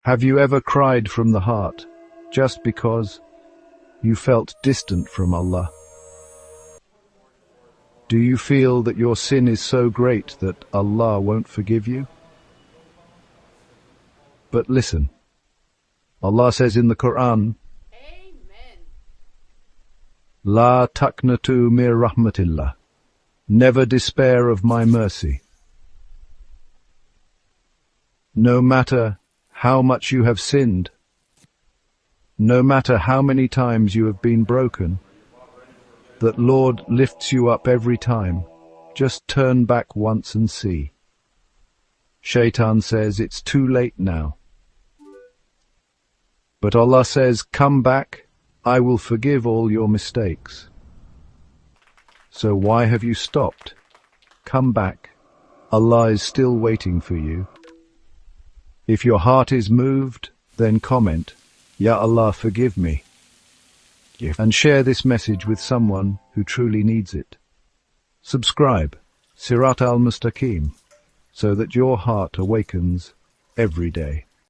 Have you ever cried from the heart just because you felt distant from Allah? Do you feel that your sin is so great that Allah won't forgive you? But listen, Allah says in the Qur'an, La taqnatoo min rahmatillah. Never despair of my mercy. No matter how much you have sinned, no matter how many times you have been broken, that Lord lifts you up every time. Just turn back once and see. Shaitan says it's too late now. But Allah says, come back, I will forgive all your mistakes. So why have you stopped? Come back. Allah is still waiting for you. If your heart is moved, then comment, Ya Allah, forgive me. And share this message with someone who truly needs it. Subscribe, Sirat al-Mustaqim, so that your heart awakens every day.